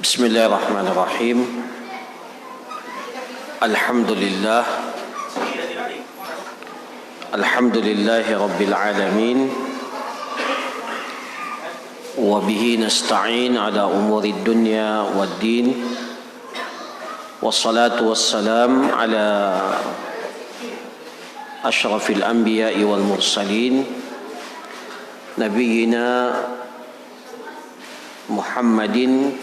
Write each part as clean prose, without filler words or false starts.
Bismillahirrahmanirrahim. Alhamdulillah. Alhamdulillahi Rabbil Alamin. Wa bihi nasta'in ala umuri dunya wad din. Wassalatu wassalam ala ashrafil anbiya'i wal mursalin. Nabiyyina Muhammadin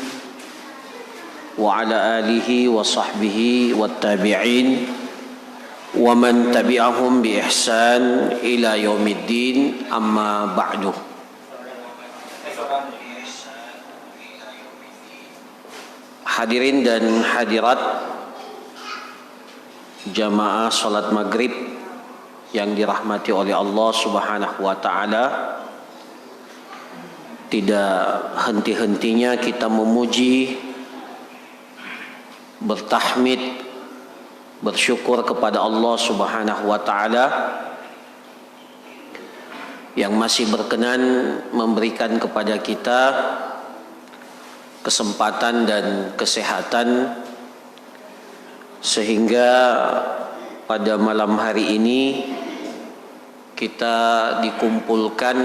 wa ala alihi wa sahbihi wa tabi'in wa man tabi'ahum bi ihsan ila yaumiddin, amma ba'du. Hadirin dan hadirat jamaah salat maghrib yang dirahmati oleh Allah Subhanahu wa ta'ala, tidak henti-hentinya kita memuji, bertahmid, bersyukur kepada Allah Subhanahu wa ta'ala yang masih berkenan memberikan kepada kita kesempatan dan kesehatan sehingga pada malam hari ini kita dikumpulkan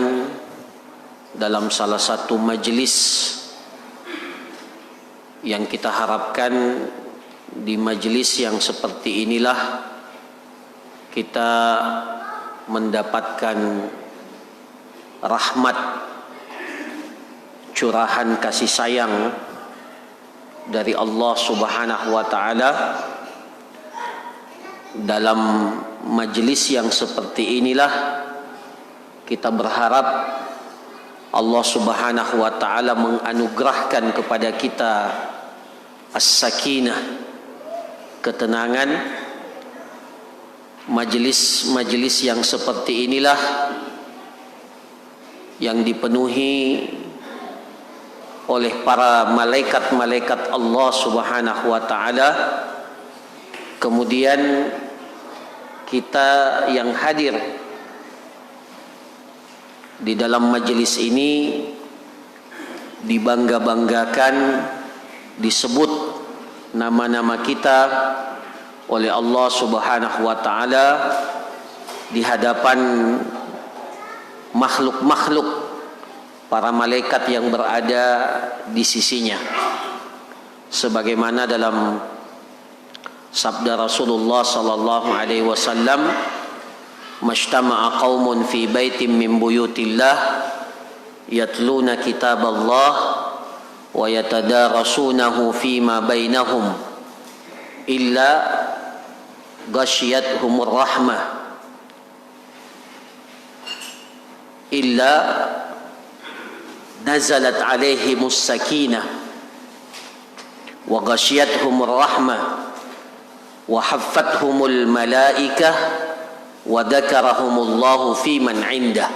dalam salah satu majelis yang kita harapkan di majelis yang seperti inilah kita mendapatkan rahmat, curahan kasih sayang dari Allah Subhanahu wa ta'ala. Dalam majelis yang seperti inilah kita berharap Allah Subhanahu wa ta'ala menganugerahkan kepada kita as-sakinah, ketenangan. Majelis-majelis yang seperti inilah yang dipenuhi oleh para malaikat-malaikat Allah Subhanahu wa ta'ala. Kemudian kita yang hadir di dalam majelis ini dibangga-banggakan, disebut nama-nama kita oleh Allah Subhanahu wa ta'ala di hadapan makhluk-makhluk, para malaikat yang berada di sisinya, sebagaimana dalam sabda Rasulullah sallallahu alaihi wasallam, "Majtama'a qaumun fi baitin min buyutillah yatluna kitaballah wa yatadarasunahu fima bainahum illa ghasyiyatuhumur rahmah illa nazalat alaihimus sakinah wa ghasyiyatuhumur rahmah wa haffathumul malaikah wa dzakarahumullahu fi man indah."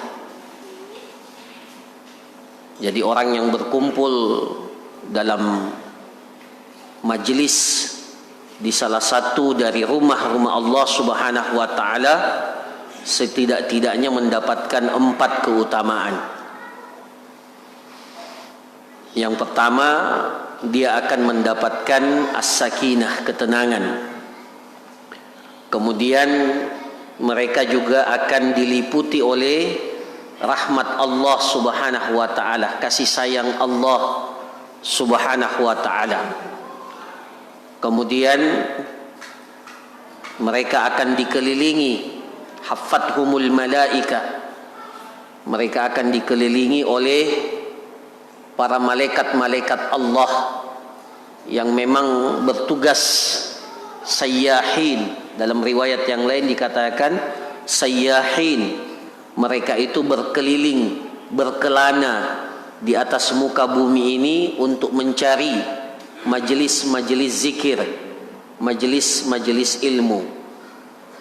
Jadi orang yang berkumpul dalam majelis di salah satu dari rumah-rumah Allah Subhanahu wa ta'ala setidak-tidaknya mendapatkan 4 keutamaan. Yang pertama, dia akan mendapatkan as-sakinah, ketenangan. Kemudian mereka juga akan diliputi oleh rahmat Allah Subhanahu wa ta'ala, kasih sayang Allah Subhanahu wa ta'ala. Kemudian mereka akan dikelilingi, haffathumul malaika, mereka akan dikelilingi oleh para malaikat-malaikat Allah yang memang bertugas sayyahin. Dalam riwayat yang lain dikatakan sayyahin, mereka itu berkeliling, berkelana di atas muka bumi ini untuk mencari majelis-majelis zikir, majelis-majelis ilmu.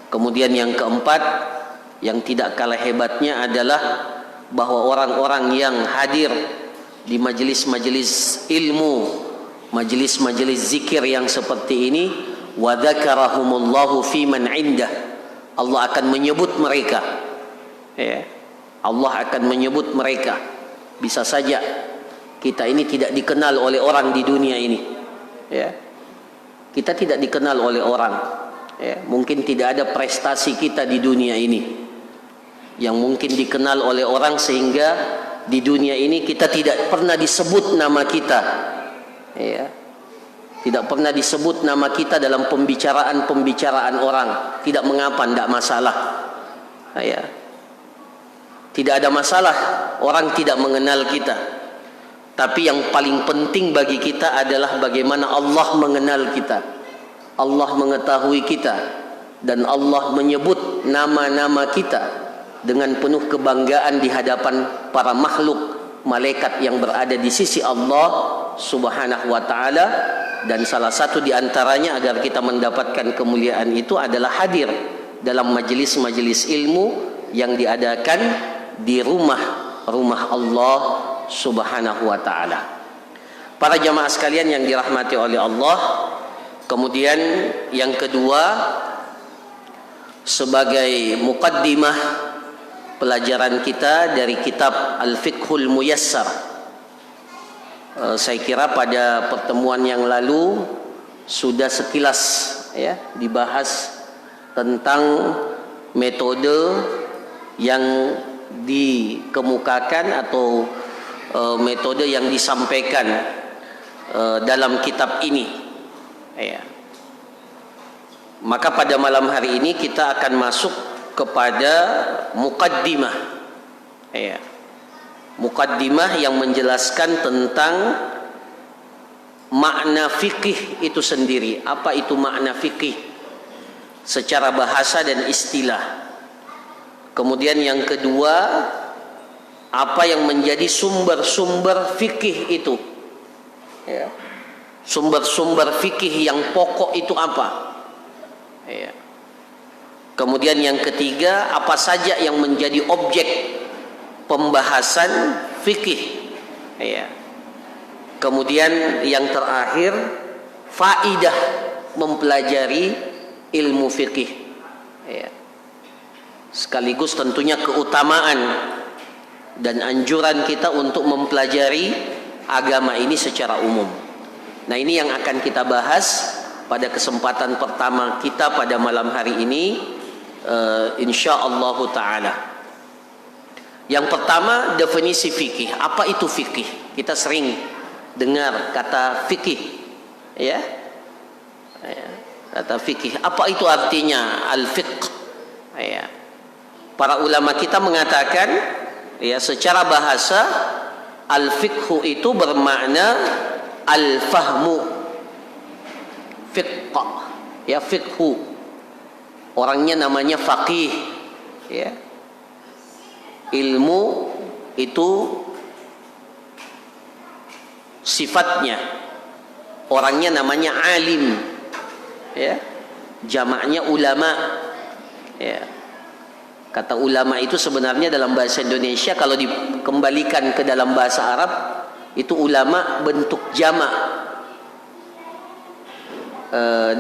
Kemudian yang keempat, yang tidak kalah hebatnya adalah bahwa orang-orang yang hadir di majelis-majelis ilmu, majelis-majelis zikir yang seperti ini, wa dzakarahumullahu fi man indah, Allah akan menyebut mereka, ya. Allah akan menyebut mereka. Bisa saja Kita ini tidak dikenal oleh orang di dunia ini. Ya. Kita tidak dikenal oleh orang. Ya. Mungkin tidak ada prestasi kita di dunia ini yang mungkin dikenal oleh orang sehingga di dunia ini kita tidak pernah disebut nama kita. Ya. Tidak pernah disebut nama kita dalam pembicaraan orang. Tidak mengapa, tidak masalah. Ya. Tidak ada masalah orang tidak mengenal kita. Tapi yang paling penting bagi kita adalah bagaimana Allah mengenal kita. Allah mengetahui kita dan Allah menyebut nama-nama kita dengan penuh kebanggaan di hadapan para makhluk malaikat yang berada di sisi Allah Subhanahu wa taala. Dan salah satu di antaranya agar kita mendapatkan kemuliaan itu adalah hadir dalam majelis-majelis ilmu yang diadakan di rumah Allah Subhanahu wa taala. Para jamaah sekalian yang dirahmati oleh Allah, kemudian yang kedua, sebagai muqaddimah pelajaran kita dari kitab Al-Fiqhul Muyassar, saya kira pada pertemuan yang lalu sudah sekilas ya dibahas tentang metode yang dikemukakan atau metode yang disampaikan dalam kitab ini. Ya. Maka pada malam hari ini kita akan masuk kepada muqaddimah. Ya. Muqaddimah yang menjelaskan tentang makna fikih itu sendiri. Apa itu makna fikih secara bahasa dan istilah. Kemudian yang kedua, apa yang menjadi sumber-sumber fikih itu. Ya. Sumber-sumber fikih yang pokok itu apa? Ya. Kemudian yang ketiga, apa saja yang menjadi objek pembahasan fikih. Ya. Kemudian yang terakhir, faidah mempelajari ilmu fikih. Ya. Sekaligus tentunya keutamaan dan anjuran kita untuk mempelajari agama ini secara umum. Nah, ini yang akan kita bahas pada kesempatan pertama kita pada malam hari ini, insyaallah taala. Yang pertama, definisi fikih. Apa itu fikih? Kita sering dengar kata fikih, ya. Kata fikih. Apa itu artinya al-fiqh? Ya. Para ulama kita mengatakan, ya, secara bahasa al-fiqhu itu bermakna al-fahmu. Fiqh, ya, fiqhu. Orangnya namanya faqih, ya. Ilmu itu sifatnya, orangnya namanya alim, ya. Jamaknya ulama, ya. Kata ulama itu sebenarnya dalam bahasa Indonesia kalau dikembalikan ke dalam bahasa Arab itu ulama bentuk jamak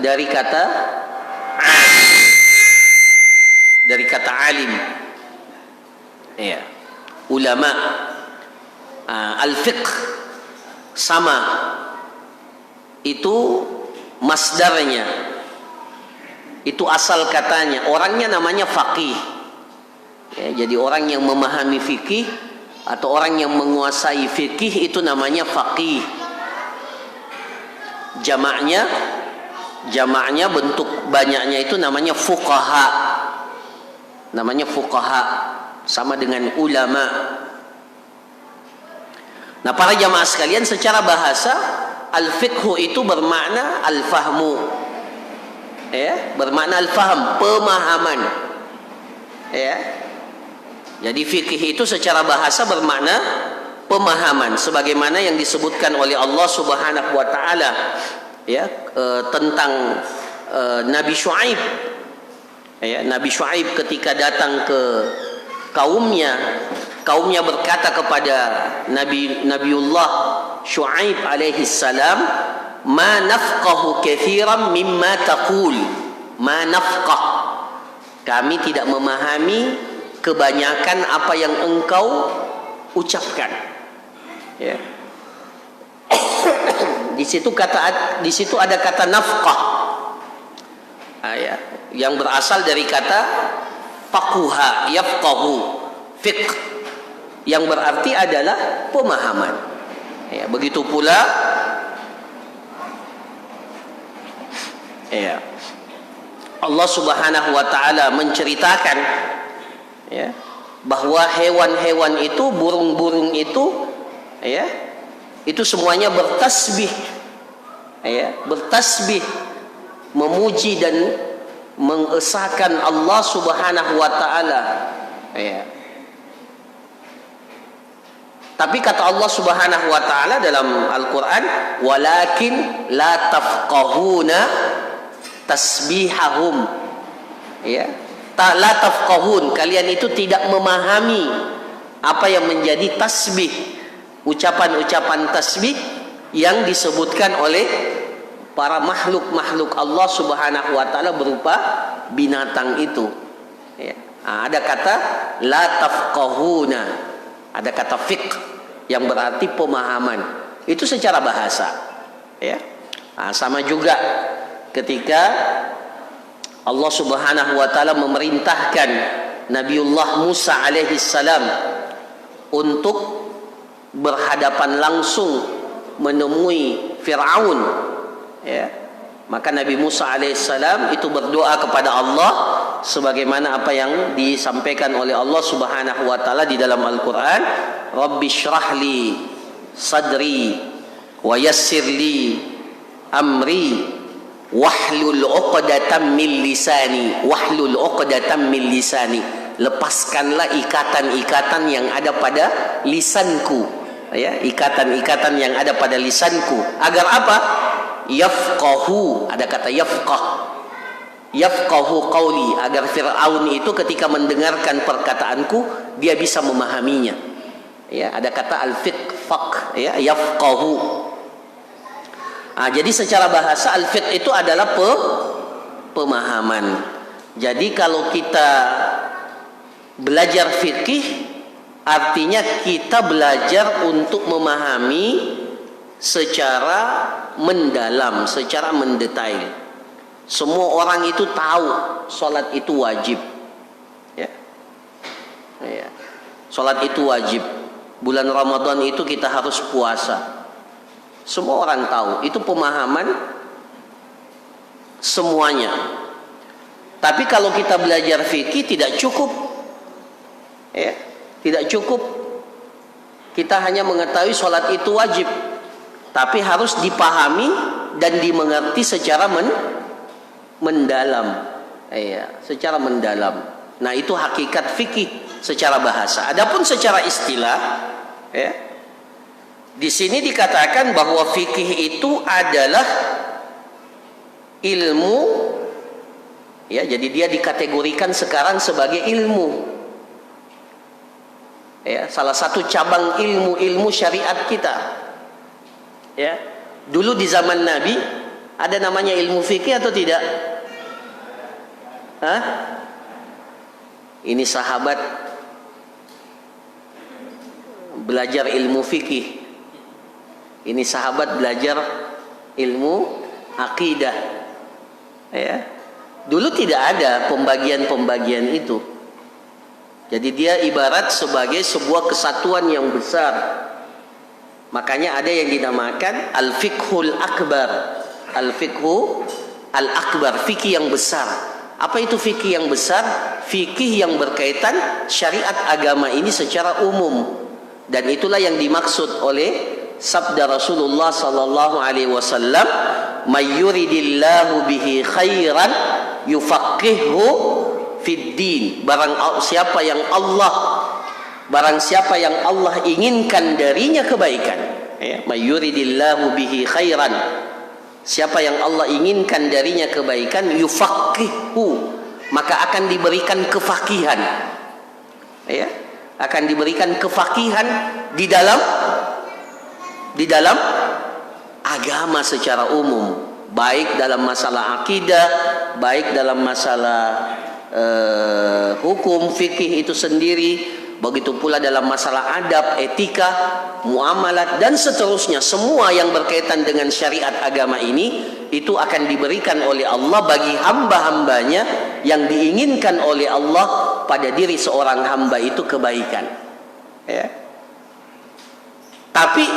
dari kata alim. Ya, ulama. Al-fiqh sama, itu masdarnya, itu asal katanya, orangnya namanya faqih. Ya, jadi orang yang memahami fikih atau orang yang menguasai fikih itu namanya faqih. Jamaknya bentuk banyaknya itu namanya fuqaha. Namanya fuqaha. Sama dengan ulama. Nah, para jamaah sekalian, secara bahasa al-fiqhu itu bermakna al-fahmu. Ya, bermakna al-fahm, pemahaman. Ya. Jadi fikih itu secara bahasa bermakna pemahaman, sebagaimana yang disebutkan oleh Allah Subhanahu wa taala, ya, tentang Nabi Syuaib. Ya, Nabi Syuaib ketika datang ke kaumnya berkata kepada Nabiullah Syuaib alaihi salam, "Ma nafqahu katsiran mimma taqul." Ma nafqah. Kami tidak memahami kebanyakan apa yang engkau ucapkan. Ya. Di situ ada kata nafqah. Ya, yang berasal dari kata faqaha, yafqahu, fiqh, yang berarti adalah pemahaman. Ya, begitu pula ya, Allah Subhanahu wa taala menceritakan ya, bahwa hewan-hewan itu, burung-burung itu ya, itu semuanya bertasbih ya, bertasbih, memuji dan mengesahkan Allah Subhanahu wa taala ya. Tapi kata Allah Subhanahu wa taala dalam Al-Qur'an, walakin la tafqahuna tasbihahum ya, la tafqahun, kalian itu tidak memahami apa yang menjadi tasbih, ucapan-ucapan tasbih yang disebutkan oleh para makhluk-makhluk Allah Subhanahu wa taala berupa binatang itu ya. Ada kata la tafqahuna, ada kata fiqh yang berarti pemahaman, itu secara bahasa ya. Sama juga ketika Allah Subhanahu wa taala memerintahkan Nabiullah Musa alaihi salam untuk berhadapan langsung menemui Fir'aun ya, maka Nabi Musa alaihissalam itu berdoa kepada Allah sebagaimana apa yang disampaikan oleh Allah Subhanahu wa taala di dalam Al-Qur'an, Rabbi syrahli sadri wa yassirli amri wahlul 'uqdatam min lisani, wahlul 'uqdatam min lisani, lepaskanlah ikatan-ikatan yang ada pada lisanku ya, ikatan-ikatan yang ada pada lisanku, agar apa? Yafqahu, ada kata yafqah, yafqahu qawli, agar Fir'aun itu ketika mendengarkan perkataanku dia bisa memahaminya ya, ada kata al-fiqh, faq ya, yafqahu. Jadi secara bahasa al-fiqh itu adalah pemahaman. Jadi kalau kita belajar fikih, artinya kita belajar untuk memahami secara mendalam, secara mendetail. Semua orang itu tahu sholat itu wajib ya. Ya. Sholat itu wajib. Bulan Ramadan itu kita harus puasa. Semua orang tahu, itu pemahaman semuanya. Tapi kalau kita belajar fikih tidak cukup ya, tidak cukup kita hanya mengetahui sholat itu wajib, tapi harus dipahami dan dimengerti secara mendalam ya, secara mendalam. Nah, itu hakikat fikih secara bahasa. Adapun secara istilah ya, di sini dikatakan bahwa fikih itu adalah ilmu ya, jadi dia dikategorikan sekarang sebagai ilmu ya, salah satu cabang ilmu syariat kita ya. Dulu di zaman Nabi ada namanya ilmu fikih atau tidak? Ini sahabat belajar ilmu fikih, ini sahabat belajar ilmu akidah ya. Dulu tidak ada pembagian-pembagian itu. Jadi dia ibarat sebagai sebuah kesatuan yang besar. Makanya ada yang dinamakan al-fiqhul akbar, al-fiqhu al-akbar, fikih yang besar. Apa itu fikih yang besar? Fikih yang berkaitan syariat agama ini secara umum. Dan itulah yang dimaksud oleh sabda Rasulullah sallallahu alaihi wasallam, may yuridillahu bihi khairan yufaqihu fid din. Barang siapa yang Allah inginkan darinya kebaikan ya, may yuridillahu bihi khairan, siapa yang Allah inginkan darinya kebaikan, yufaqihu, maka akan diberikan kefakihan ya, akan diberikan kefakihan di dalam agama secara umum, baik dalam masalah akidah, baik dalam masalah hukum fikih itu sendiri, begitu pula dalam masalah adab, etika, muamalat dan seterusnya. Semua yang berkaitan dengan syariat agama ini itu akan diberikan oleh Allah bagi hamba-hambanya yang diinginkan oleh Allah pada diri seorang hamba itu kebaikan. Ya. Tapi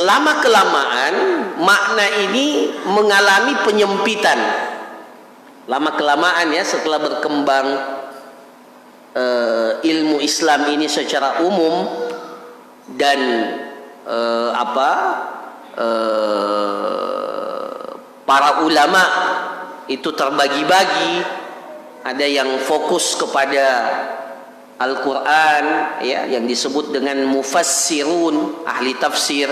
lama kelamaan makna ini mengalami penyempitan. Lama kelamaan ya, setelah berkembang ilmu Islam ini secara umum dan para ulama itu terbagi-bagi. Ada yang fokus kepada Al-Quran ya, yang disebut dengan mufassirun, ahli tafsir.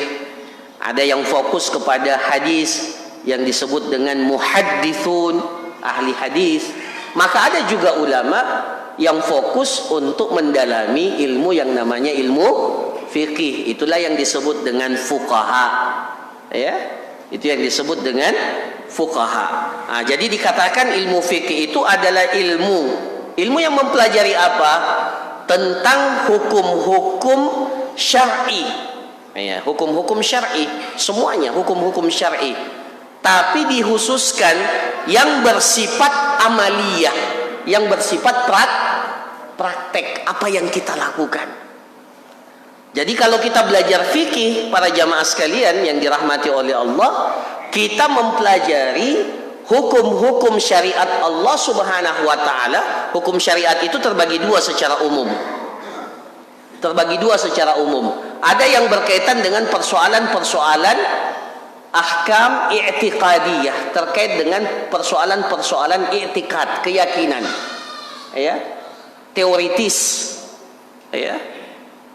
Ada yang fokus kepada hadis yang disebut dengan muhaddithun, ahli hadis. Maka ada juga ulama yang fokus untuk mendalami ilmu yang namanya ilmu fikih. Itulah yang disebut dengan fuqaha. Ya, itu yang disebut dengan fuqaha. Nah, jadi dikatakan ilmu fikih itu adalah ilmu yang mempelajari apa? Tentang hukum-hukum syar'i. Ya, hukum-hukum syar'i, semuanya hukum-hukum syar'i. Tapi dikhususkan yang bersifat amaliyah, yang bersifat praktek, apa yang kita lakukan. Jadi kalau kita belajar fikih, para jamaah sekalian yang dirahmati oleh Allah, kita mempelajari hukum-hukum syariat Allah Subhanahu wa taala. Hukum syariat itu terbagi dua secara umum. Ada yang berkaitan dengan persoalan-persoalan ahkam i'tiqadiyah, terkait dengan persoalan-persoalan i'tiqad, keyakinan. Ya. Teoritis. Ya.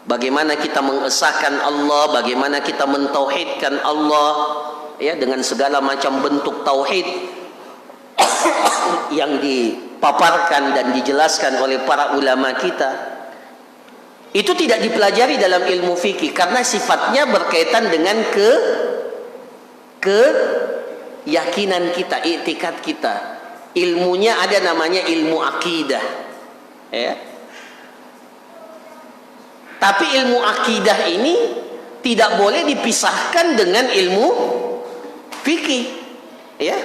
Bagaimana kita mengesahkan Allah, bagaimana kita mentauhidkan Allah ya, dengan segala macam bentuk tauhid yang dipaparkan dan dijelaskan oleh para ulama kita. Itu tidak dipelajari dalam ilmu fikih karena sifatnya berkaitan dengan keyakinan kita, i'tikad kita. Ilmunya ada namanya ilmu akidah. Ya. Tapi ilmu akidah ini tidak boleh dipisahkan dengan ilmu fikih. Ya.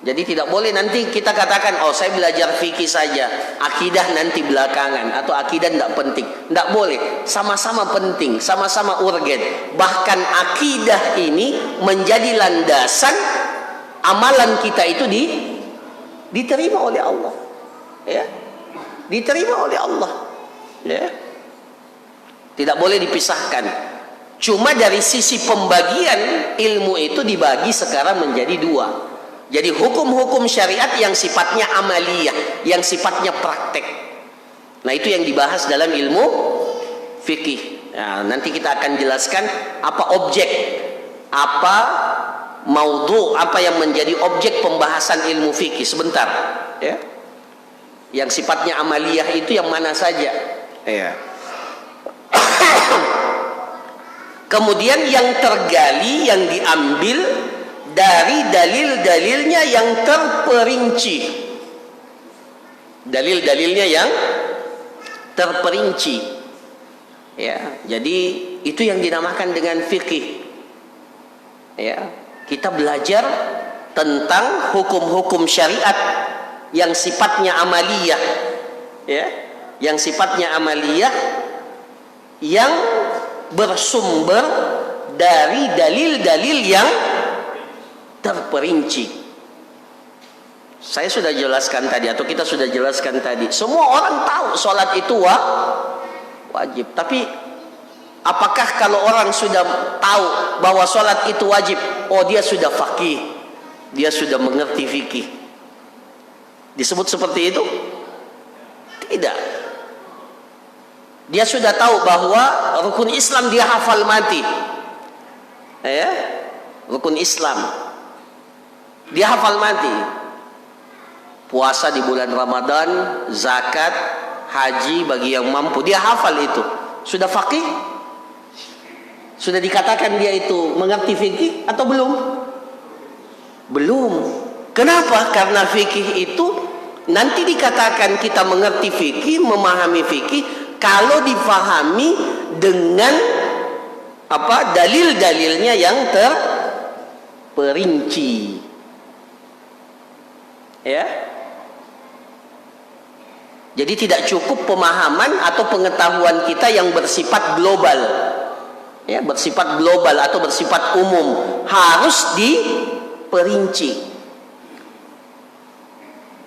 Jadi tidak boleh nanti kita katakan, oh saya belajar fikih saja, akidah nanti belakangan, atau akidah tidak penting. Tidak boleh, sama-sama penting, sama-sama urgen. Bahkan akidah ini menjadi landasan amalan kita itu diterima oleh Allah. Ya. Diterima oleh Allah. Ya. Tidak boleh dipisahkan. Cuma dari sisi pembagian ilmu itu dibagi sekarang menjadi dua. Jadi hukum-hukum syariat yang sifatnya amaliyah, yang sifatnya praktek. Nah itu yang dibahas dalam ilmu fikih. Nah, nanti kita akan jelaskan apa objek, apa maudhu, apa yang menjadi objek pembahasan ilmu fikih sebentar. Ya. Yang sifatnya amaliyah itu yang mana saja. Ya. Kemudian yang tergali, yang diambil dari dalil-dalilnya yang terperinci. Dalil-dalilnya yang terperinci. Ya, jadi itu yang dinamakan dengan fikih. Ya, kita belajar tentang hukum-hukum syariat yang sifatnya amaliyah. Ya, yang sifatnya amaliyah yang bersumber dari dalil-dalil yang terperinci. Saya sudah jelaskan tadi, atau kita sudah jelaskan tadi, semua orang tahu sholat itu wajib. Tapi apakah kalau orang sudah tahu bahwa sholat itu wajib, oh dia sudah faqih, dia sudah mengerti fikih, disebut seperti itu? Tidak. Dia sudah tahu bahwa rukun Islam dia hafal mati. Ya, rukun Islam dia hafal mati. Puasa di bulan Ramadan, zakat, haji bagi yang mampu, dia hafal itu. Sudah faqih? Sudah dikatakan dia itu mengerti fikih atau belum? Belum. Kenapa? Karena fikih itu nanti dikatakan kita mengerti fikih, memahami fikih kalau difahami dengan apa dalil-dalilnya yang terperinci. Ya. Jadi tidak cukup pemahaman atau pengetahuan kita yang bersifat global. Ya, bersifat global atau bersifat umum, harus diperinci.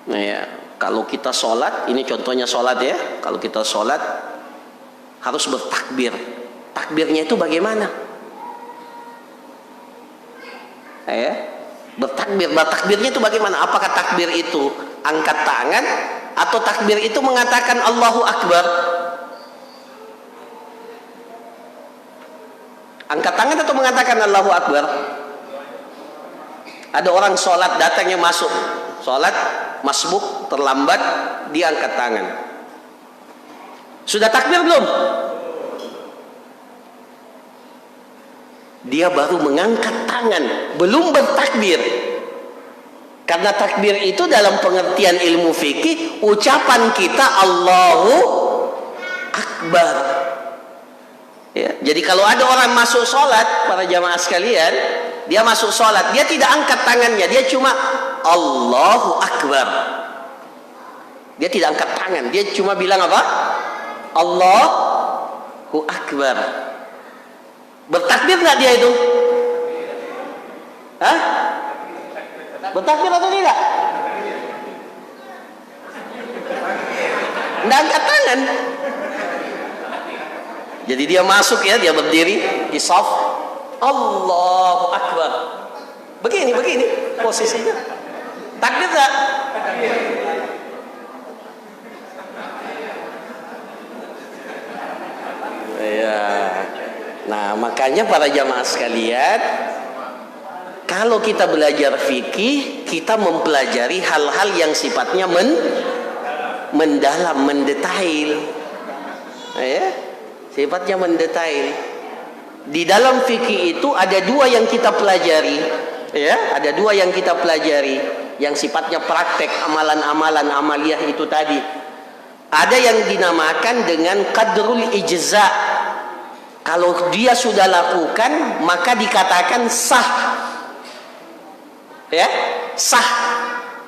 Nah, ya, kalau kita sholat, ini contohnya sholat ya. Kalau kita sholat harus bertakbir. Takbirnya itu bagaimana? Ya, bertakbirnya itu bagaimana? Apakah takbir itu angkat tangan atau takbir itu mengatakan Allahu Akbar? Angkat tangan atau mengatakan Allahu Akbar? Ada orang sholat datangnya masuk sholat masbuk terlambat, dia angkat tangan. Sudah takbir belum? Dia baru mengangkat tangan, belum bertakbir. Karena takbir itu dalam pengertian ilmu fikih ucapan kita Allahu Akbar. Ya, jadi kalau ada orang masuk sholat, para jamaah sekalian, dia masuk sholat, dia tidak angkat tangannya, dia cuma Allahu Akbar. Dia tidak angkat tangan, dia cuma bilang apa? Allahu Akbar. Bertakbir nggak dia itu? Hah? Bertakbir atau tidak? Nggak angkat tangan. Jadi dia masuk ya, dia berdiri di shaf, Allahu Akbar. Begini posisinya. Takbir nggak? Ya. Nah, makanya para jamaah sekalian, kalau kita belajar fikih, kita mempelajari hal-hal yang sifatnya mendalam, mendetail. Ya, sifatnya mendetail. Di dalam fikih itu ada dua yang kita pelajari. Ya, ada dua yang kita pelajari yang sifatnya praktek, amalan-amalan amaliyah itu tadi. Ada yang dinamakan dengan qadrul ijza'. Kalau dia sudah lakukan, maka dikatakan sah. Ya, sah.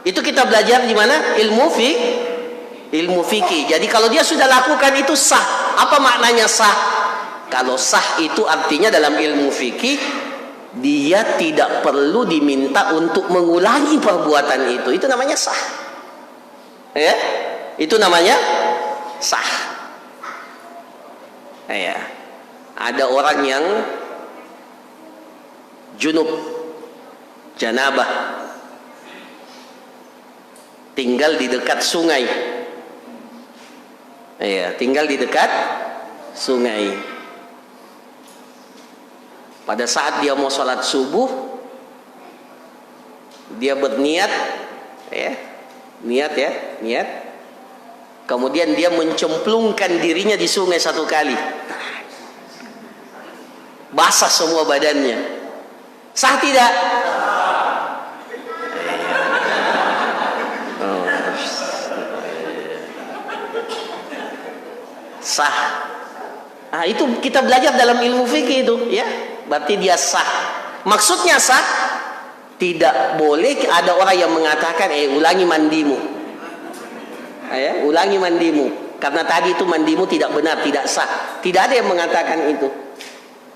Itu kita belajar di mana? Ilmu fikih. Jadi kalau dia sudah lakukan itu sah. Apa maknanya sah? Kalau sah itu artinya dalam ilmu fikih, dia tidak perlu diminta untuk mengulangi perbuatan itu. Itu namanya sah. Ya, itu namanya sah. Ya. Ada orang yang junub, janabah, tinggal di dekat sungai. Ya, tinggal di dekat sungai. Pada saat dia mau sholat subuh, dia berniat, ya, niat. Kemudian dia mencemplungkan dirinya di sungai satu kali. Basah semua badannya. Sah tidak? Sah. Nah, itu kita belajar dalam ilmu fikih itu, ya. Berarti dia sah. Maksudnya sah, tidak boleh ada orang yang mengatakan, ulangi mandimu. Ya, ulangi mandimu. Karena tadi itu mandimu tidak benar, tidak sah. Tidak ada yang mengatakan itu.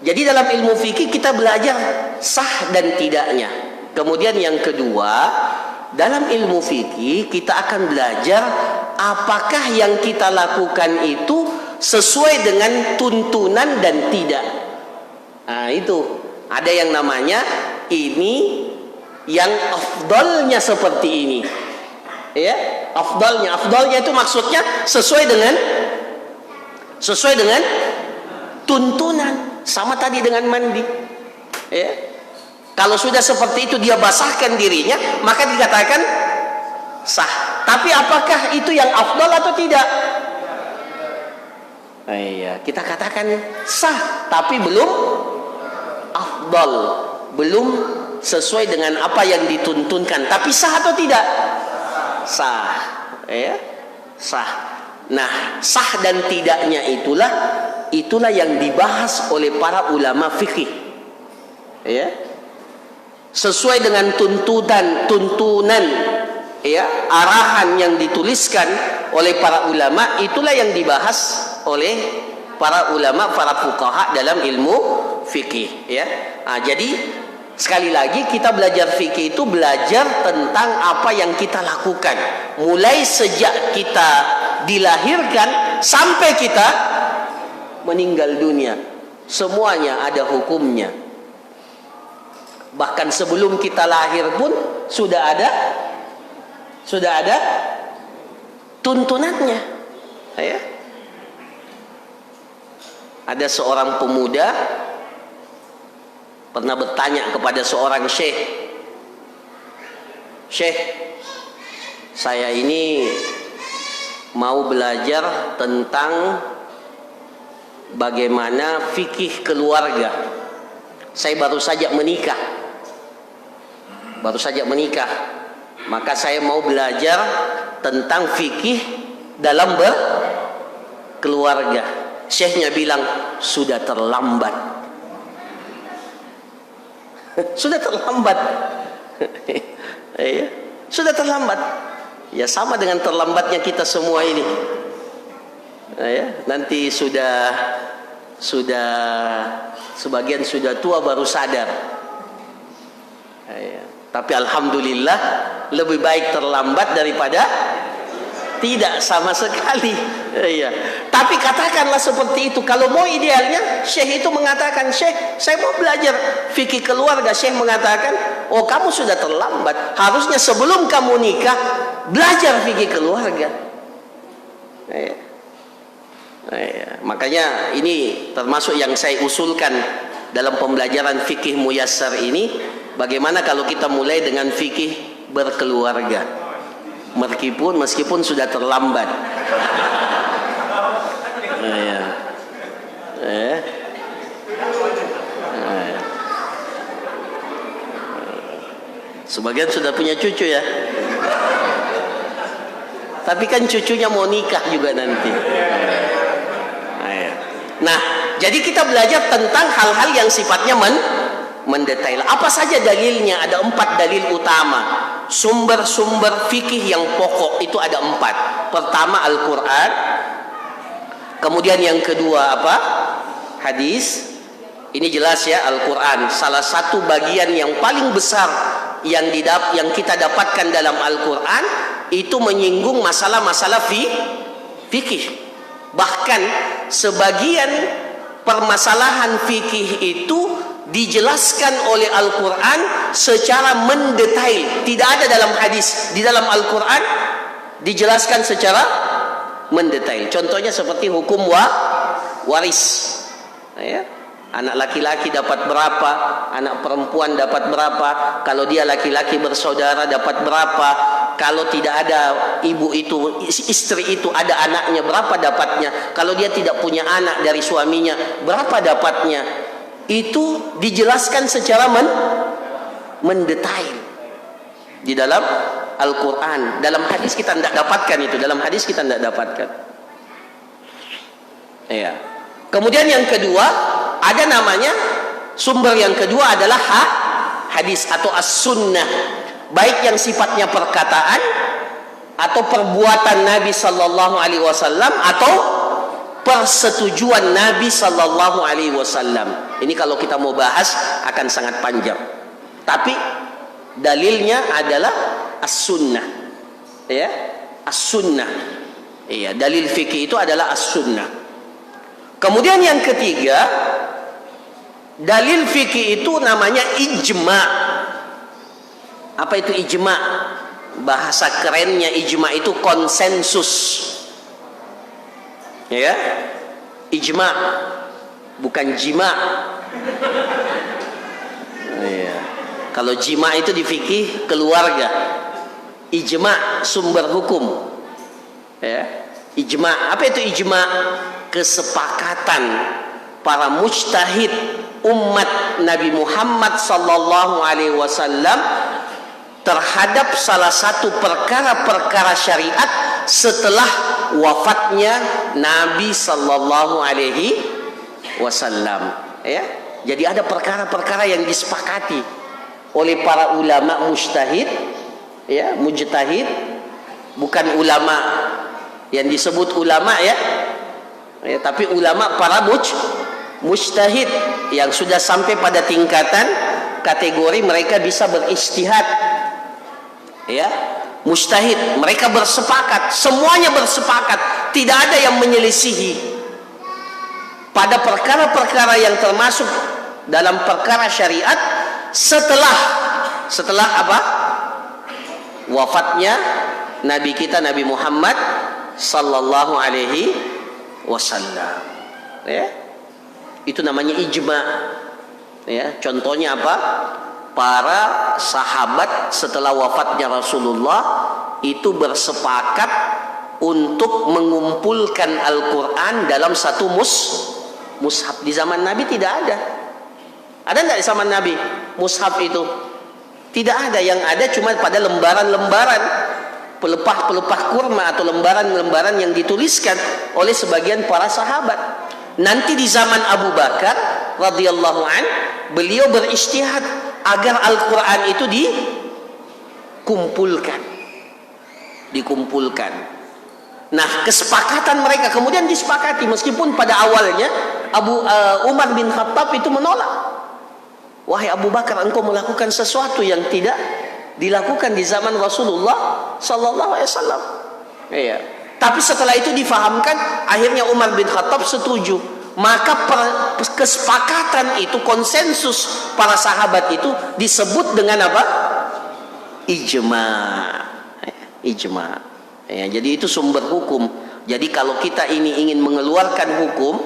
Jadi dalam ilmu fikih kita belajar sah dan tidaknya. Kemudian yang kedua, dalam ilmu fikih kita akan belajar apakah yang kita lakukan itu sesuai dengan tuntunan dan tidak. Nah, itu ada yang namanya ini yang afdalnya seperti ini. Ya, afdalnya itu maksudnya sesuai dengan tuntunan. Sama tadi dengan mandi. Ya. Kalau sudah seperti itu dia basahkan dirinya, maka dikatakan sah. Tapi apakah itu yang afdal atau tidak? Iya, kita katakan sah, tapi belum afdal, belum sesuai dengan apa yang dituntunkan. Tapi sah atau tidak? Sah. Ya. Sah. Nah, sah dan tidaknya itulah yang dibahas oleh para ulama fikih. Ya. Sesuai dengan tuntunan ya, arahan yang dituliskan oleh para ulama, itulah yang dibahas oleh para ulama, para fuqaha dalam ilmu fikih, ya. Nah, jadi sekali lagi kita belajar fikih itu belajar tentang apa yang kita lakukan mulai sejak kita dilahirkan sampai kita meninggal dunia. Semuanya ada hukumnya. Bahkan sebelum kita lahir pun sudah ada tuntunannya. Ya. Ada seorang pemuda pernah bertanya kepada seorang syekh, "Syekh, saya ini mau belajar tentang bagaimana fikih keluarga. Saya baru saja menikah. Maka saya mau belajar tentang fikih dalam berkeluarga." Syekhnya bilang, "Sudah terlambat." Sudah terlambat. Ya, sudah terlambat. Ya, sama dengan terlambatnya kita semua ini. Ya, nanti sudah sebagian sudah tua baru sadar. Ya, tapi alhamdulillah lebih baik terlambat daripada tidak sama sekali. Ya. Tapi katakanlah seperti itu. Kalau mau idealnya, syekh itu mengatakan, "Syekh, saya mau belajar fikih keluarga." Syekh mengatakan, "Oh, kamu sudah terlambat. Harusnya sebelum kamu nikah belajar fikih keluarga." Ya. Ya. Makanya ini termasuk yang saya usulkan dalam pembelajaran fikih muyassar ini. Bagaimana kalau kita mulai dengan fikih berkeluarga? Meskipun sudah terlambat. Sebagian sudah punya cucu ya. Tapi kan cucunya mau nikah juga nanti. Nah, jadi kita belajar tentang hal-hal yang sifatnya mendetail. Apa saja dalilnya? Ada 4 dalil utama. Sumber-sumber fikih yang pokok itu ada 4. Pertama Al-Quran. Kemudian yang kedua apa? Hadis. Ini jelas ya, Al-Quran. Salah satu bagian yang paling besar yang kita dapatkan dalam Al-Quran itu menyinggung masalah-masalah fikih. Bahkan sebagian permasalahan fikih itu dijelaskan oleh Al-Quran secara mendetail. Tidak ada dalam hadis. Di dalam Al-Quran dijelaskan secara mendetail. Contohnya seperti hukum waris. Ya. Anak laki-laki dapat berapa, anak perempuan dapat berapa, kalau dia laki-laki bersaudara dapat berapa, kalau tidak ada ibu itu, istri itu ada anaknya berapa dapatnya, kalau dia tidak punya anak dari suaminya berapa dapatnya. Itu dijelaskan secara mendetail di dalam Al-Quran. Dalam hadis kita tidak dapatkan itu. Ya. Kemudian yang kedua, ada namanya sumber yang kedua adalah hadis atau as-sunnah, baik yang sifatnya perkataan atau perbuatan Nabi Sallallahu Alaihi Wasallam atau persetujuan Nabi Sallallahu Alaihi Wasallam. Ini kalau kita mau bahas akan sangat panjang. Tapi dalilnya adalah as-sunnah. Ya, as-sunnah. Iya, dalil fikih itu adalah as-sunnah. Kemudian yang ketiga, dalil fikih itu namanya ijma. Apa itu ijma? Bahasa kerennya ijma itu konsensus. Ya, ijma bukan jima. Ya. Kalau jima itu di fikih keluarga. Ijma sumber hukum. Ya, ijma. Apa itu ijma? Kesepakatan para mujtahid umat Nabi Muhammad sallallahu alaihi wasallam terhadap salah satu perkara-perkara syariat setelah wafatnya Nabi sallallahu alaihi wasallam. Ya, jadi ada perkara-perkara yang disepakati oleh para ulama mujtahid, ya, mujtahid, bukan ulama yang disebut ulama, ya, tapi ulama para mujtahid yang sudah sampai pada tingkatan kategori mereka bisa berijtihad, ya, mujtahid. Mereka bersepakat, semuanya bersepakat, tidak ada yang menyelisihi pada perkara-perkara yang termasuk dalam perkara syariat setelah apa? Wafatnya Nabi kita Nabi Muhammad sallallahu alaihi wasallam. Ya. Itu namanya ijma. Ya, contohnya apa? Para sahabat setelah wafatnya Rasulullah itu bersepakat untuk mengumpulkan Al-Qur'an dalam satu mushaf. Di zaman Nabi tidak ada. Ada enggak di zaman Nabi mushaf itu? Tidak ada. Yang ada cuma pada lembaran-lembaran, pelepah-pelepah kurma atau lembaran-lembaran yang dituliskan oleh sebagian para sahabat. Nanti di zaman Abu Bakar radhiyallahu an, beliau berijtihad agar Al-Qur'an itu dikumpulkan. Nah, kesepakatan mereka kemudian disepakati, meskipun pada awalnya Umar bin Khattab itu menolak. Wahai Abu Bakar, engkau melakukan sesuatu yang tidak dilakukan di zaman Rasulullah sallallahu alaihi wasallam. Iya. Tapi setelah itu difahamkan, akhirnya Umar bin Khattab setuju. Maka kesepakatan itu, konsensus para sahabat itu disebut dengan apa? Ijma. Ijma. Ya, jadi itu sumber hukum. Jadi kalau kita ini ingin mengeluarkan hukum,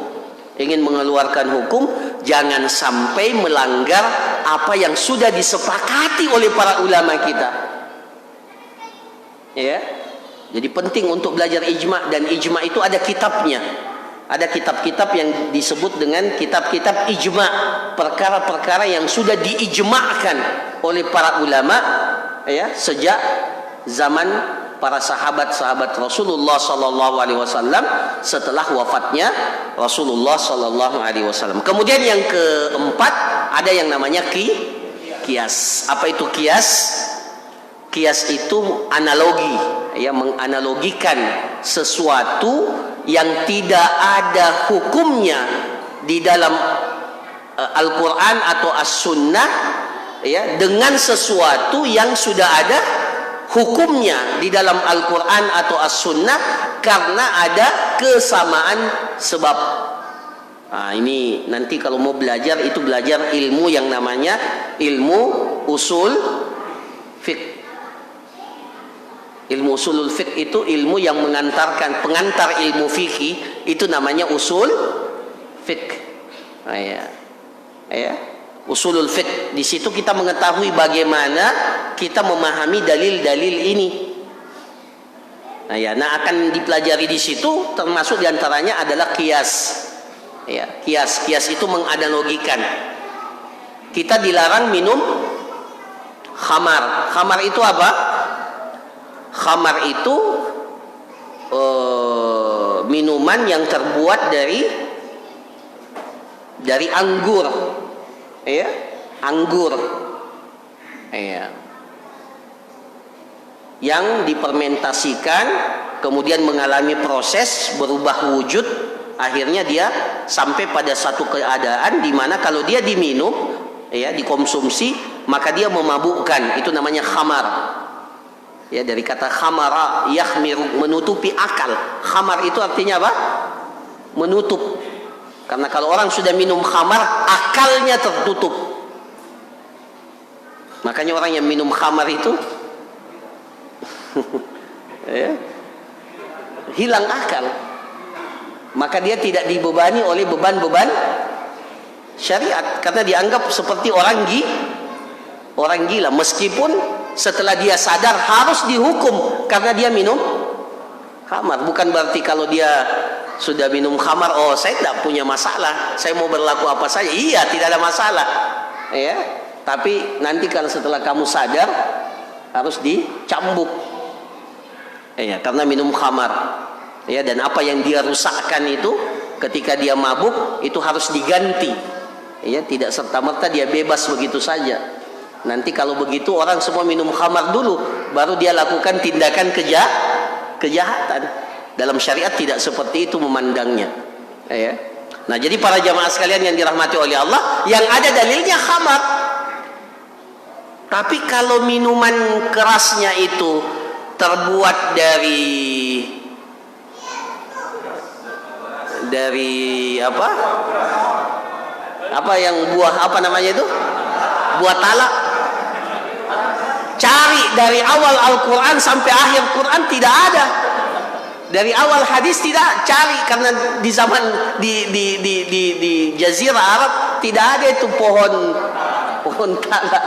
jangan sampai melanggar apa yang sudah disepakati oleh para ulama kita. Ya. Jadi penting untuk belajar ijma, dan ijma itu ada kitabnya. Ada kitab-kitab yang disebut dengan kitab-kitab ijma, perkara-perkara yang sudah diijma'kan oleh para ulama, ya, sejak zaman para sahabat-sahabat Rasulullah sallallahu alaihi wasallam setelah wafatnya Rasulullah sallallahu alaihi wasallam. Kemudian yang keempat, ada yang namanya qiyas. Apa itu qiyas? Qiyas itu analogi, ya, menganalogikan sesuatu yang tidak ada hukumnya di dalam Al-Quran atau As-Sunnah, ya, dengan sesuatu yang sudah ada hukumnya di dalam Al-Quran atau As-Sunnah karena ada kesamaan sebab. Nah, ini nanti kalau mau belajar, itu belajar ilmu yang namanya ilmu usul fiqh. Ilmu usulul fiqh itu ilmu yang pengantar ilmu fikih, itu namanya usul fiqh. Ya. Usulul fiqh, di situ kita mengetahui bagaimana kita memahami dalil-dalil ini. Nah, akan dipelajari di situ, termasuk diantaranya adalah qiyas. Ya, qiyas itu menganalogikan. Kita dilarang minum khamar. Khamar itu apa? Khamar itu minuman yang terbuat dari anggur, ya, anggur, ya, yang dipermentasikan, kemudian mengalami proses berubah wujud, akhirnya dia sampai pada satu keadaan di mana kalau dia diminum, ya, dikonsumsi, maka dia memabukkan. Itu namanya khamar. Ya, dari kata khamara yakhmiru, menutupi akal. Khamar itu artinya apa? Menutup. Karena kalau orang sudah minum khamar, akalnya tertutup. Makanya orang yang minum khamar itu ya, hilang akal. Maka dia tidak dibebani oleh beban-beban syariat, karena dianggap seperti orang gila, meskipun setelah dia sadar harus dihukum karena dia minum khamar. Bukan berarti kalau dia sudah minum khamar, oh saya tidak punya masalah, saya mau berlaku apa saja. Iya, tidak ada masalah, ya. Tapi nanti kalau setelah kamu sadar harus dicambuk, Ya, karena minum khamar. Ya, dan apa yang dia rusakkan itu ketika dia mabuk itu harus diganti. Ya, tidak serta-merta dia bebas begitu saja. Nanti kalau begitu orang semua minum khamar dulu, baru dia lakukan tindakan kejahatan. Dalam syariat tidak seperti itu memandangnya. Ya. Nah, jadi para jamaah sekalian yang dirahmati oleh Allah, yang ada dalilnya khamar. Tapi kalau minuman kerasnya itu terbuat dari apa? Apa yang buah apa namanya itu? Buah talak. Cari dari awal Al-Quran sampai akhir Quran tidak ada. Dari awal hadis tidak, cari, karena di zaman di Jazirah Arab tidak ada itu pohon talak.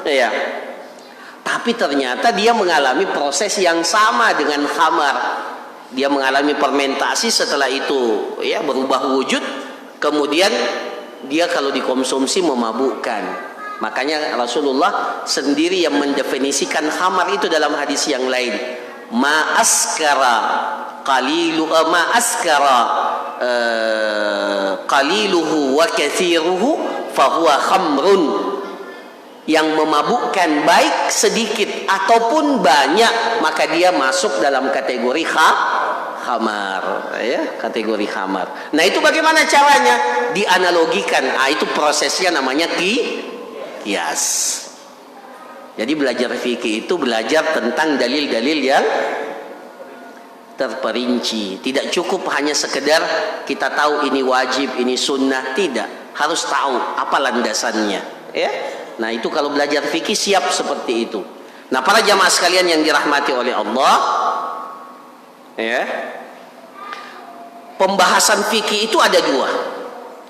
Ya. Tapi ternyata dia mengalami proses yang sama dengan khamar. Dia mengalami fermentasi, setelah itu ya berubah wujud, kemudian dia kalau dikonsumsi memabukkan. Makanya Rasulullah sendiri yang mendefinisikan khamar itu dalam hadis yang lain. Ma askara qaliluhu wa kathiruhu fahuwa khamrun. Yang memabukkan baik sedikit ataupun banyak, maka dia masuk dalam kategori khamar, ya, kategori khamar. Nah, itu bagaimana caranya? Dianalogikan. Itu prosesnya namanya qiyas. Jadi belajar fikih itu belajar tentang dalil-dalil yang terperinci. Tidak cukup hanya sekedar kita tahu ini wajib, ini sunnah. Tidak, harus tahu apa landasannya, ya. Nah, itu kalau belajar fikih siap seperti itu. Nah, para jamaah sekalian yang dirahmati oleh Allah, ya, pembahasan fikih itu ada dua,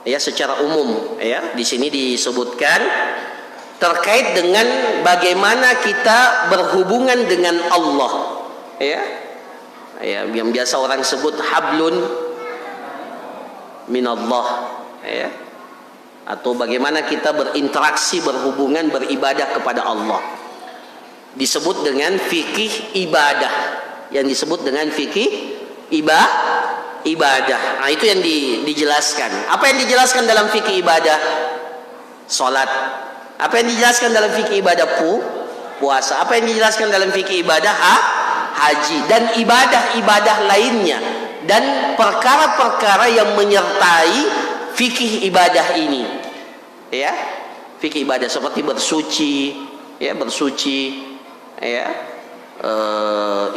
ya, secara umum. Ya, di sini disebutkan terkait dengan bagaimana kita berhubungan dengan Allah. Ya, yang biasa orang sebut hablun minallah. Ya. Atau bagaimana kita berinteraksi, berhubungan, beribadah kepada Allah. Disebut dengan fikih ibadah. Yang disebut dengan fikih ibadah. Nah, itu yang dijelaskan. Apa yang dijelaskan dalam fikih ibadah? Salat. Apa yang dijelaskan dalam fikih ibadah? Puasa. Apa yang dijelaskan dalam fikih ibadah? Haji. Dan ibadah-ibadah lainnya. Dan perkara-perkara yang menyertai fikih ibadah ini, ya, fikih ibadah seperti bersuci, ya, ya,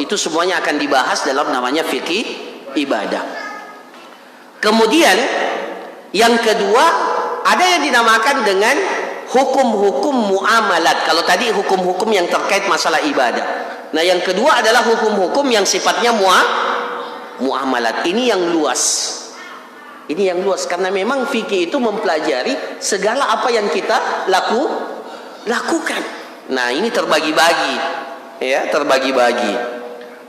itu semuanya akan dibahas dalam namanya fikih ibadah. Kemudian yang kedua ada yang dinamakan dengan hukum-hukum muamalat. Kalau tadi hukum-hukum yang terkait masalah ibadah. Nah, yang kedua adalah hukum-hukum yang sifatnya muamalat. Ini yang luas. Ini yang luas, karena memang fikih itu mempelajari segala apa yang kita lakukan. Nah, ini terbagi-bagi, ya, terbagi-bagi.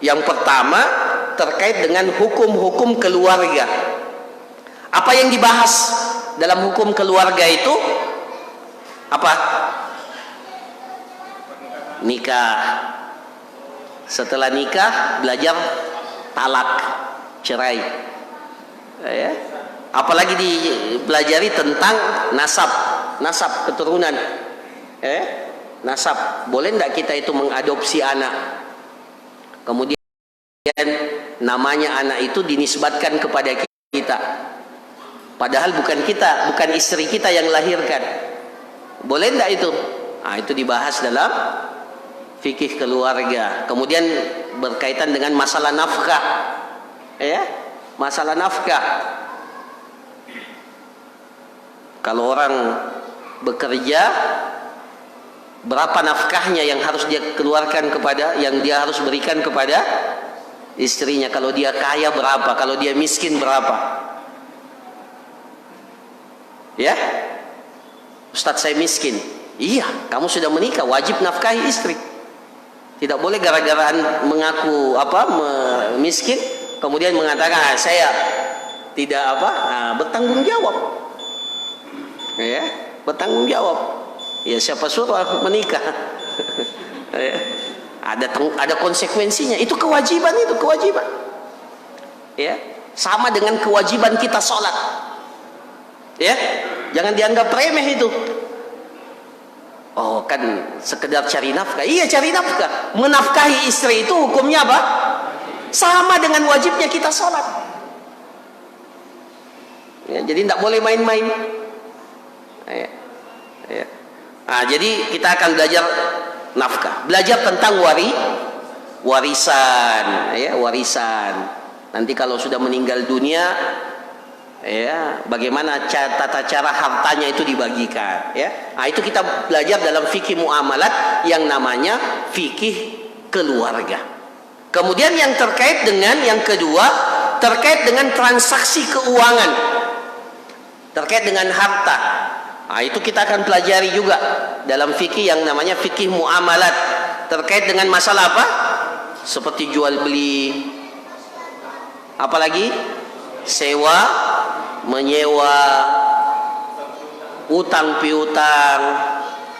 Yang pertama terkait dengan hukum-hukum keluarga. Apa yang dibahas dalam hukum keluarga itu? Apa? Nikah. Setelah nikah belajar talak, cerai. Ya. Apalagi dipelajari tentang nasab keturunan, nasab. Boleh tidak kita itu mengadopsi anak, kemudian namanya anak itu dinisbatkan kepada kita, padahal bukan kita, bukan istri kita yang lahirkan. Boleh tidak itu? Nah, itu dibahas dalam fikih keluarga. Kemudian berkaitan dengan masalah nafkah, ya, masalah nafkah. Kalau orang bekerja, berapa nafkahnya yang harus dia keluarkan yang dia harus berikan kepada istrinya? Kalau dia kaya berapa? Kalau dia miskin berapa? Ya, Ustadz saya miskin. Iya, kamu sudah menikah, wajib nafkahi istri. Tidak boleh gara-gara mengaku miskin, kemudian mengatakan saya tidak bertanggung jawab. Ya, bertanggung jawab. Ya, siapa suruh menikah? Ya. Ada konsekuensinya. Itu kewajiban, itu kewajiban. Ya, sama dengan kewajiban kita sholat. Ya, jangan dianggap remeh itu. Oh, kan sekedar cari nafkah. Iya, cari nafkah. Menafkahi istri itu hukumnya apa? Sama dengan wajibnya kita sholat. Ya, jadi tidak boleh main-main. Ya. Ya. Nah, jadi kita akan belajar nafkah, belajar tentang warisan, ya, warisan. Nanti kalau sudah meninggal dunia, ya, bagaimana tata cara hartanya itu dibagikan, ya. Nah, itu kita belajar dalam fikih muamalat yang namanya fikih keluarga. Kemudian yang terkait dengan yang kedua, terkait dengan transaksi keuangan, terkait dengan harta. Nah, itu kita akan pelajari juga dalam fikih yang namanya fikih muamalat, terkait dengan masalah apa? Seperti jual beli, apalagi sewa, menyewa, utang piutang,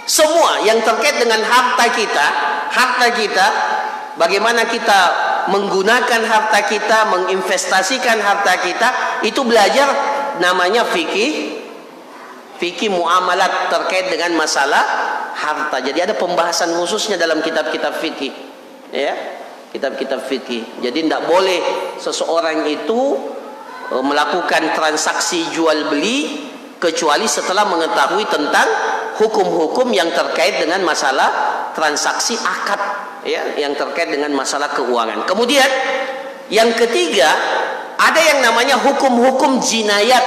semua yang terkait dengan harta kita, bagaimana kita menggunakan harta kita, menginvestasikan harta kita, itu belajar namanya fikih muamalat terkait dengan masalah harta. Jadi ada pembahasan khususnya dalam kitab-kitab fikih, ya, kitab-kitab fikih. Jadi tidak boleh seseorang itu melakukan transaksi jual beli kecuali setelah mengetahui tentang hukum-hukum yang terkait dengan masalah transaksi akad, ya, yang terkait dengan masalah keuangan. Kemudian yang ketiga, ada yang namanya hukum-hukum jinayat.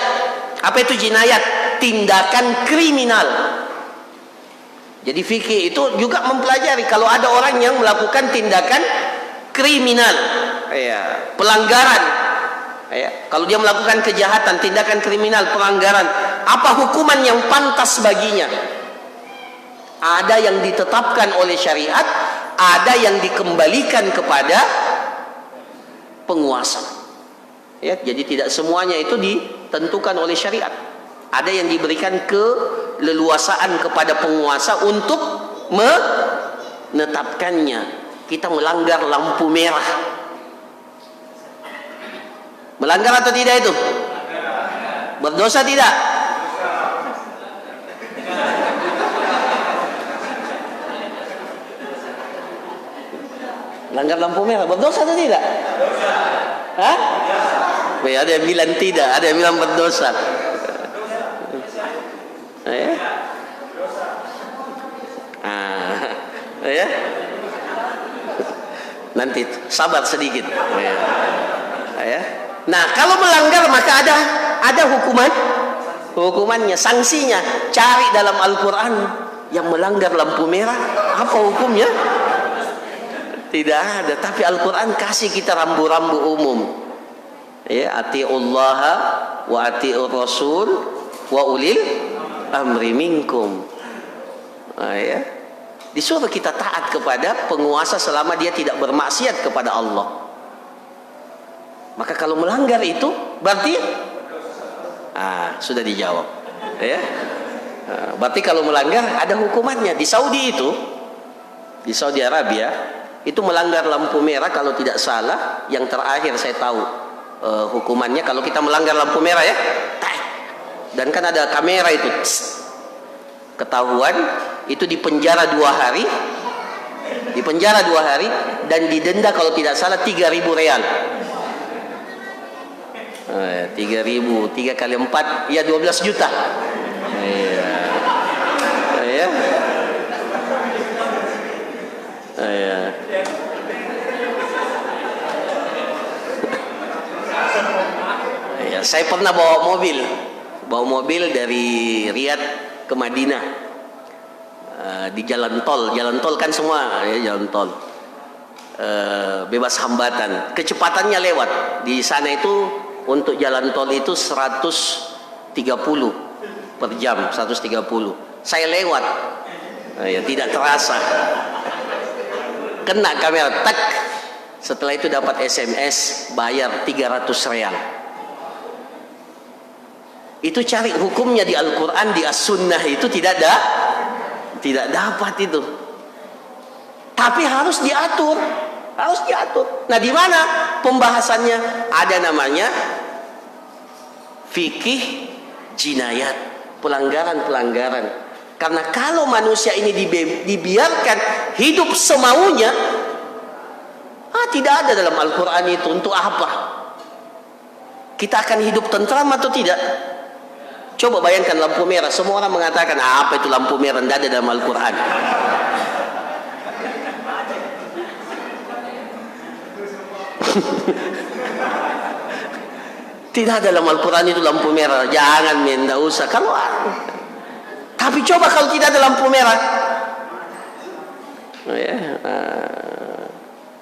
Apa itu jinayat? Tindakan kriminal. Jadi fikih itu juga mempelajari kalau ada orang yang melakukan tindakan kriminal, ya, pelanggaran, ya, kalau dia melakukan kejahatan, tindakan kriminal, pelanggaran, apa hukuman yang pantas baginya? Ada yang ditetapkan oleh syariat, ada yang dikembalikan kepada penguasa, ya. Jadi tidak semuanya itu ditentukan oleh syariat. Ada yang diberikan keleluasaan kepada penguasa untuk menetapkannya. Kita melanggar lampu merah. Melanggar atau tidak itu? Berdosa tidak? Melanggar lampu merah berdosa atau tidak? Hah? Ada yang bilang tidak, ada yang bilang berdosa. Ya. Ya. Nanti sabar sedikit. Ya. Nah, kalau melanggar maka ada hukumannya, sanksinya. Cari dalam Al-Quran yang melanggar lampu merah apa hukumnya? Tidak ada. Tapi Al-Quran kasih kita rambu-rambu umum. Ya, atiullaha wa atiur rasul wa ulil amri minkum. Ya. Disuruh kita taat kepada penguasa selama dia tidak bermaksiat kepada Allah. Maka kalau melanggar itu berarti sudah dijawab, ya. Berarti kalau melanggar ada hukumannya. Di Saudi itu, di Saudi Arabia itu melanggar lampu merah kalau tidak salah, yang terakhir saya tahu hukumannya kalau kita melanggar lampu merah, ya. Dan kan ada kamera itu, ketahuan itu dipenjara 2 hari, dan didenda kalau tidak salah 3.000 real. 3.000, 3 kali 4, ya 12 juta. Iya. Iya. Iya. Ya, saya pernah bawa mobil dari Riyadh ke Madinah, di jalan tol kan semua, ya, jalan tol bebas hambatan, kecepatannya lewat di sana itu untuk jalan tol itu 130 per jam, 130. Saya lewat, ya, tidak terasa, kena kamera, tak. Setelah itu dapat SMS bayar 300 real. Itu cari hukumnya di Al-Quran, di As-Sunnah itu tidak dapat itu. Tapi harus diatur, harus diatur. Nah, di mana pembahasannya? Ada namanya fikih jinayat, pelanggaran-pelanggaran. Karena kalau manusia ini dibiarkan hidup semaunya, tidak ada dalam Al-Quran itu. Untuk apa? Kita akan hidup tentram atau tidak? Coba bayangkan lampu merah. Semua orang mengatakan, apa itu lampu merah? Tidak ada dalam Al-Quran. Tidak ada dalam Al-Quran itu lampu merah. Jangan, tidak usah. Tapi coba kalau tidak ada lampu merah.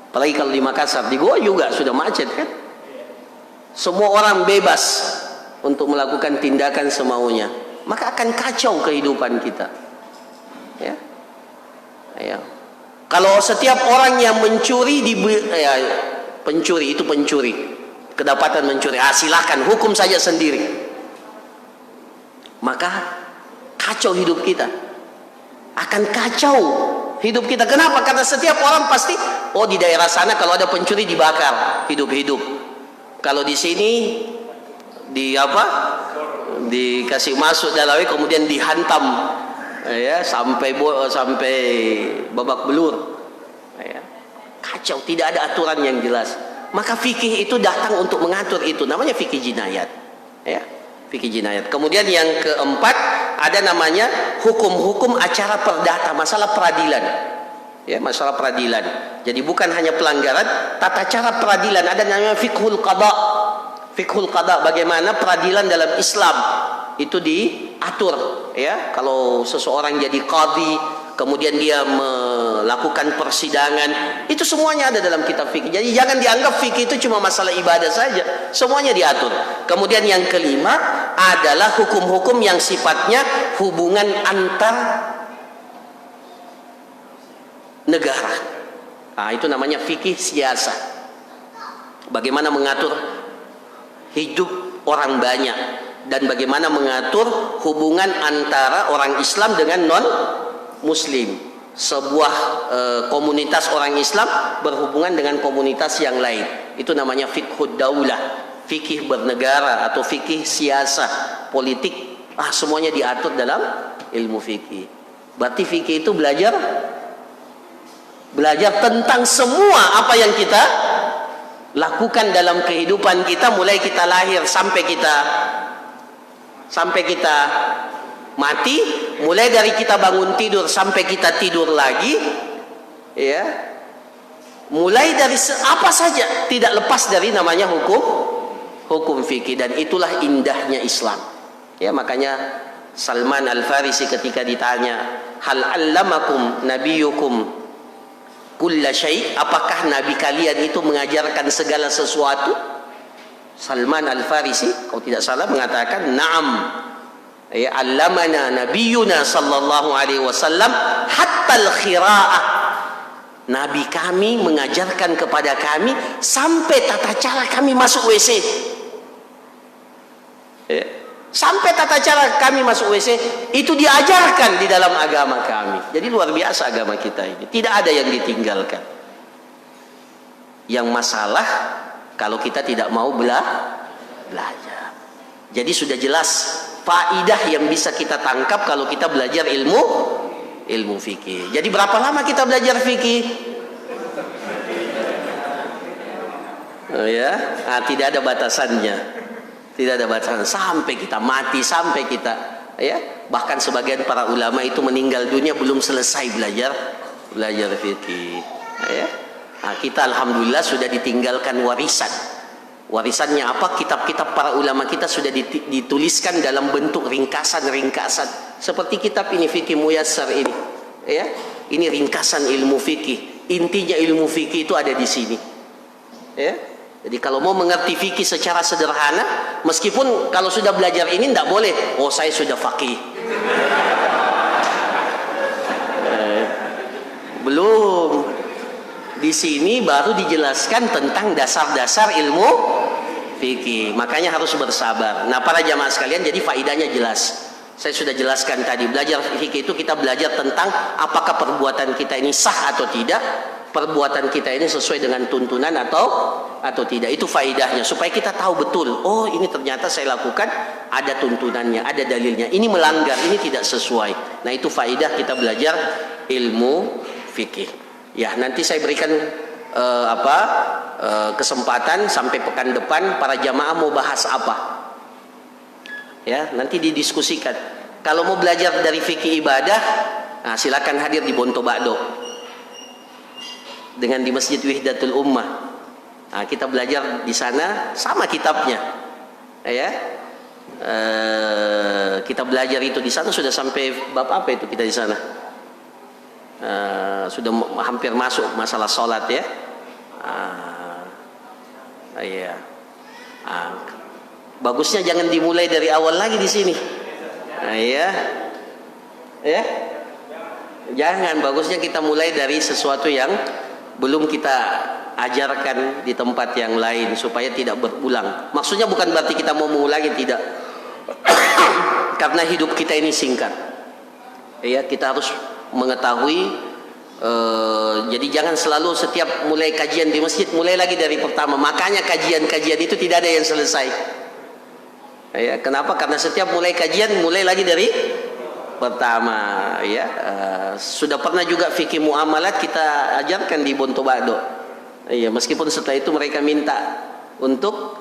Apalagi kalau di Makassar, di Goa juga sudah macet kan. Semua orang bebas untuk melakukan tindakan semaunya. Maka akan kacau kehidupan kita. Ya. Kalau setiap orang yang mencuri, pencuri itu pencuri, kedapatan mencuri, silakan hukum saja sendiri. Maka kacau hidup kita, akan kacau hidup kita. Kenapa? Karena setiap orang pasti, di daerah sana kalau ada pencuri dibakar hidup-hidup. Kalau di sini dikasih masuk dalam, kemudian dihantam, sampai babak belur. Kacau, tidak ada aturan yang jelas. Maka fikih itu datang untuk mengatur itu, namanya fikih jinayat. Fikih jinayat. Kemudian yang keempat ada namanya hukum-hukum acara perdata, masalah peradilan. Masalah peradilan. Jadi bukan hanya pelanggaran, tata cara peradilan. Ada namanya fiqhul qada. Fiqhul qada, bagaimana peradilan dalam Islam itu diatur. Kalau seseorang jadi qadhi, kemudian dia melakukan persidangan, itu semuanya ada dalam kitab fikih. Jadi jangan dianggap fikih itu cuma masalah ibadah saja, semuanya diatur. Kemudian yang kelima adalah hukum-hukum yang sifatnya hubungan antar negara. Itu namanya fikih siasa. Bagaimana mengatur hidup orang banyak dan bagaimana mengatur hubungan antara orang Islam dengan non Muslim. Sebuah komunitas orang Islam berhubungan dengan komunitas yang lain. Itu namanya fiqhud daulah, fikih bernegara atau fikih siasa, politik. Semuanya diatur dalam ilmu fikih. Berarti fikih itu belajar tentang semua apa yang kita lakukan dalam kehidupan kita, mulai kita lahir sampai kita mati, mulai dari kita bangun tidur sampai kita tidur lagi, mulai dari apa saja, tidak lepas dari namanya hukum fikih. Dan itulah indahnya Islam. Makanya Salman Al-Farisi ketika ditanya, hal allamakum nabiyukum kulla syai', apakah nabi kalian itu mengajarkan segala sesuatu? Salman Al-Farisi kalau tidak salah mengatakan, na'am, allamana nabiyuna sallallahu alaihi wasallam hatta al-khira'ah. Nabi kami mengajarkan kepada kami sampai tata cara kami masuk WC. Sampai tata cara kami masuk WC itu diajarkan di dalam agama kami. Jadi luar biasa agama kita ini, tidak ada yang ditinggalkan. Yang masalah kalau kita tidak mau belajar. Jadi sudah jelas faidah yang bisa kita tangkap kalau kita belajar ilmu fikih. Jadi berapa lama kita belajar fikih? Tidak ada batasannya. Tidak ada batasan sampai kita mati, sampai kita bahkan sebagian para ulama itu meninggal dunia belum selesai belajar fikih. Kita alhamdulillah sudah ditinggalkan warisan. Warisannya apa? Kitab-kitab para ulama kita sudah dituliskan dalam bentuk ringkasan-ringkasan. Seperti kitab ini, Fikih Muyassar ini. Ini ringkasan ilmu fikih. Intinya ilmu fikih itu ada di sini. Jadi kalau mau mengerti fikih secara sederhana, meskipun kalau sudah belajar ini tidak boleh, saya sudah faqih. Belum. Di sini baru dijelaskan tentang dasar-dasar ilmu fikih. Makanya harus bersabar. Nah, para jamaah sekalian, jadi faidahnya jelas. Saya sudah jelaskan tadi, belajar fikih itu kita belajar tentang apakah perbuatan kita ini sah atau tidak, perbuatan kita ini sesuai dengan tuntunan atau tidak. Itu faedahnya supaya kita tahu betul, oh ini ternyata saya lakukan ada tuntunannya, ada dalilnya. Ini melanggar, ini tidak sesuai. Nah, itu faedah kita belajar ilmu fikih. Ya, nanti saya berikan kesempatan sampai pekan depan para jamaah mau bahas apa. Ya, nanti didiskusikan. Kalau mau belajar dari fikih ibadah, nah, silakan hadir di Bonto Bakdo dengan di Masjid Wihdatul Ummah. Nah, kita belajar di sana sama kitabnya, ya. Kita belajar itu di sana sudah sampai bab apa itu kita di sana? Sudah hampir masuk masalah sholat, ya. Iya. Bagusnya jangan dimulai dari awal lagi di sini. Ya. Jangan, bagusnya kita mulai dari sesuatu yang belum kita ajarkan di tempat yang lain supaya tidak berulang. Maksudnya bukan berarti kita mau mengulangi, tidak. Karena hidup kita ini singkat. Ya, kita harus mengetahui. Jadi jangan selalu setiap mulai kajian di masjid mulai lagi dari pertama. Makanya kajian-kajian itu tidak ada yang selesai. Ya, kenapa? Karena setiap mulai kajian mulai lagi dari pertama. Ya, sudah pernah juga fikih muamalat kita ajarkan di Bonto Bakdo. Ya, meskipun setelah itu mereka minta untuk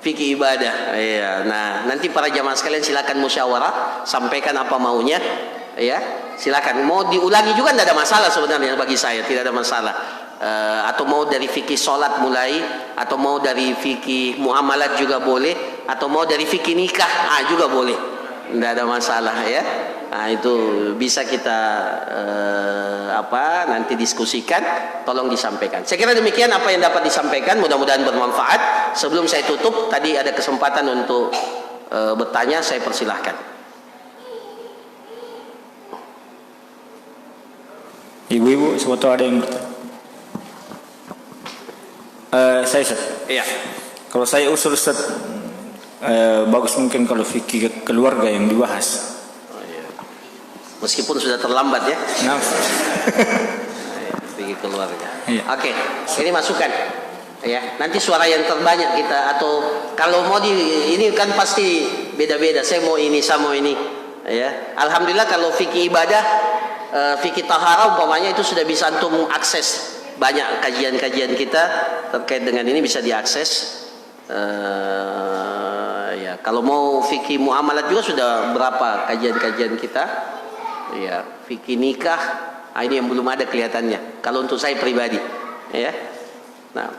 fikih ibadah. Ya, nah nanti para jamaah sekalian silakan musyawarah, sampaikan apa maunya. Ya, silakan. Mau diulangi juga tidak ada masalah sebenarnya bagi saya, tidak ada masalah. Atau mau dari fikih sholat mulai, atau mau dari fikih muamalat juga boleh, atau mau dari fikih nikah juga boleh, tidak ada masalah, ya. Nah, itu bisa kita nanti diskusikan, tolong disampaikan. Saya kira demikian apa yang dapat disampaikan, mudah-mudahan bermanfaat. Sebelum saya tutup, tadi ada kesempatan untuk bertanya, saya persilahkan. Ibu-ibu, sebetulnya ada yang bertanya. Saya Ustaz. Iya. Kalau saya usul Ustaz, bagus mungkin kalau fikih keluarga yang dibahas. Oh, iya. Meskipun sudah terlambat, ya. Nah. Fikih keluarga. Iya. Oke, ini masukan. Ya, nanti suara yang terbanyak kita, atau kalau mau ini kan pasti beda-beda. Saya mau ini, saya mau ini. Ya, alhamdulillah kalau fikih ibadah, fikih taharah umpamanya itu sudah bisa antum akses. Banyak kajian-kajian kita terkait dengan ini bisa diakses. Ya, kalau mau fikih muamalat juga sudah berapa kajian-kajian kita. Ya, fikih nikah, ini yang belum ada kelihatannya. Kalau untuk saya pribadi, ya. Nah,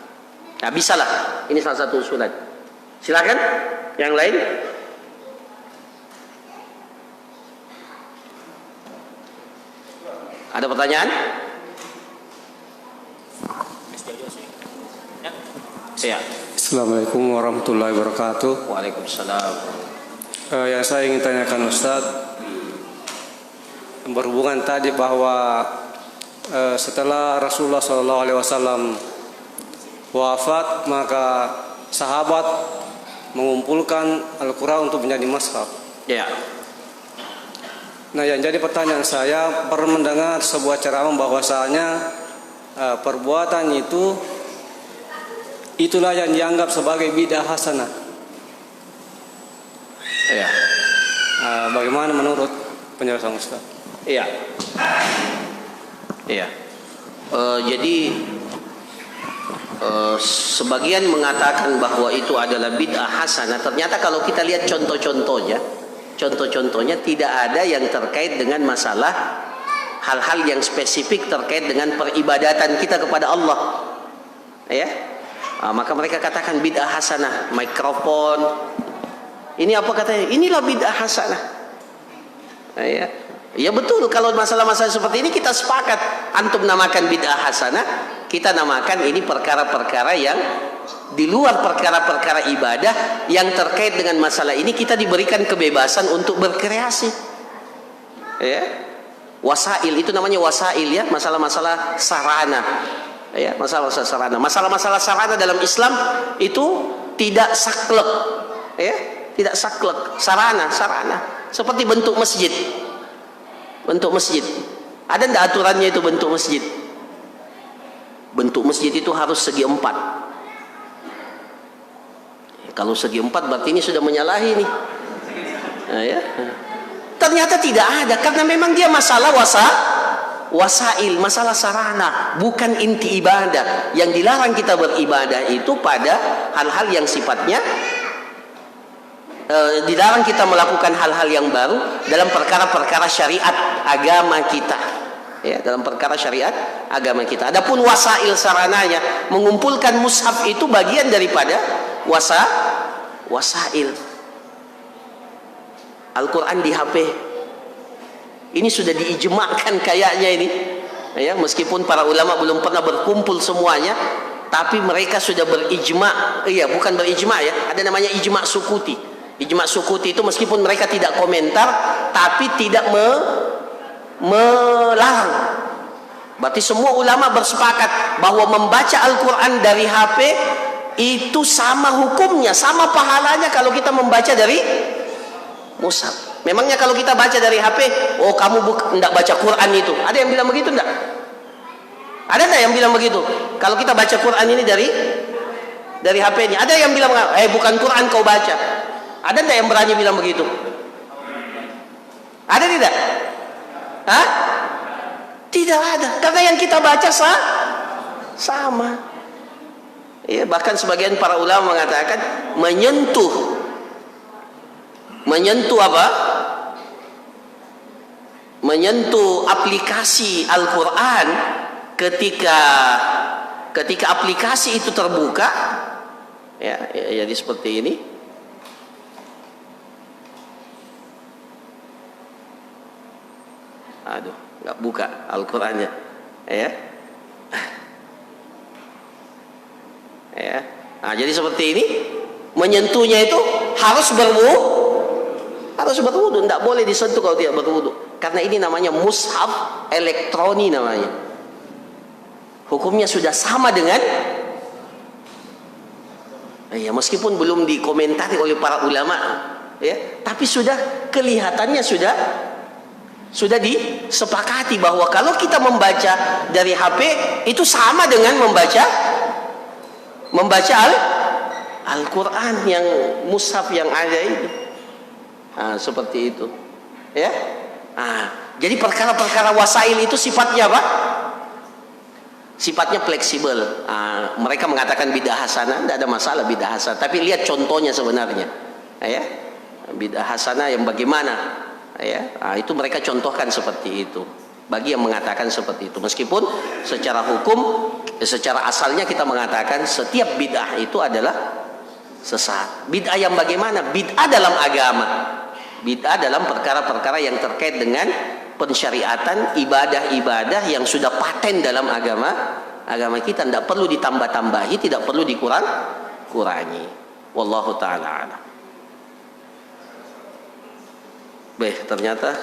bisa lah. Ini salah satu usulan. Silakan. Yang lain. Ada pertanyaan? Ya. Assalamualaikum warahmatullahi wabarakatuh. Waalaikumsalam. Yang saya ingin tanyakan Ustadz, berhubungan tadi bahwa setelah Rasulullah SAW wafat, maka sahabat mengumpulkan Al-Quran untuk menjadi mushaf. Ya. Nah, yang jadi pertanyaan saya, pernah mendengar sebuah ceramah bahwasanya perbuatan itulah yang dianggap sebagai bid'ah hasanah. Ya. Bagaimana menurut penjelasan Ustaz? Iya. Iya. Jadi sebagian mengatakan bahwa itu adalah bid'ah hasanah. Ternyata kalau kita lihat contoh-contohnya tidak ada yang terkait dengan masalah hal-hal yang spesifik terkait dengan peribadatan kita kepada Allah. Ya. Maka mereka katakan bid'ah hasanah. Mikrofon ini apa katanya? Inilah bid'ah hasanah. Ya. Ya betul, kalau masalah-masalah seperti ini kita sepakat. Antum namakan bid'ah hasanah, kita namakan ini perkara-perkara yang di luar perkara-perkara ibadah yang terkait dengan masalah ini. Kita diberikan kebebasan untuk berkreasi. Ya. Wasail itu namanya wasail, ya, masalah-masalah sarana. Ya, masalah-masalah sarana. Masalah-masalah sarana dalam Islam itu tidak saklek. Ya, tidak saklek. Sarana. Seperti bentuk masjid. Bentuk masjid. Ada tidak aturannya itu bentuk masjid? Bentuk masjid itu harus segi 4. Kalau segi 4 berarti ini sudah menyalahi nih. Nah, ya. Ternyata tidak ada, karena memang dia masalah wasail, masalah sarana, bukan inti ibadah. Yang dilarang kita beribadah itu pada hal-hal yang sifatnya dilarang kita melakukan hal-hal yang baru dalam perkara-perkara syariat agama kita. Ya, dalam perkara syariat agama kita. Adapun wasail sarananya, mengumpulkan mushaf itu bagian daripada wasail. Al-Quran di HP ini sudah diijma'kan kayaknya ini, ya, meskipun para ulama belum pernah berkumpul semuanya, tapi mereka sudah berijma'. Iya, bukan berijma' ya, ada namanya ijma' sukuti. Ijma' sukuti itu meskipun mereka tidak komentar, tapi tidak melarang. Berarti semua ulama bersepakat bahwa membaca Al-Quran dari HP itu sama hukumnya, sama pahalanya kalau kita membaca dari mushaf. Memangnya kalau kita baca dari HP, oh kamu tidak baca Quran itu? Ada yang bilang begitu enggak? Ada enggak yang bilang begitu? Kalau kita baca Quran ini dari HP-nya, ada yang bilang, bukan Quran kau baca. Ada enggak yang berani bilang begitu? Ada tidak? Hah? Tidak ada. Karena yang kita baca sama. Ya, bahkan sebagian para ulama mengatakan menyentuh apa? Menyentuh aplikasi Al-Quran ketika aplikasi itu terbuka, ya, jadi seperti ini. Aduh, nggak buka Al-Qurannya, ya. Ya. Nah, jadi seperti ini, menyentuhnya itu harus berwudu, tidak boleh disentuh kalau tidak berwudu, karena ini namanya mushaf elektronik namanya. Hukumnya sudah sama dengan, ya, meskipun belum dikomentari oleh para ulama, ya, tapi sudah kelihatannya sudah disepakati bahwa kalau kita membaca dari HP itu sama dengan membaca Al-Quran yang mushaf yang ada itu. Nah, seperti itu, ya. Nah, jadi perkara-perkara wasail itu sifatnya apa? Sifatnya fleksibel. Nah, mereka mengatakan bidah hasanah, tidak ada masalah bidah hasanah. Tapi lihat contohnya sebenarnya, ya. Bidah hasanah yang bagaimana? Ya, nah, itu mereka contohkan seperti itu. Bagi yang mengatakan seperti itu, meskipun secara hukum, secara asalnya kita mengatakan setiap bid'ah itu adalah sesat. Bid'ah yang bagaimana? Bid'ah dalam agama. Bid'ah dalam perkara-perkara yang terkait dengan pensyariatan ibadah-ibadah yang sudah paten dalam agama kita, tidak perlu ditambah-tambahi, tidak perlu dikurangi. Wallahu ta'ala a'lam. Baik, ternyata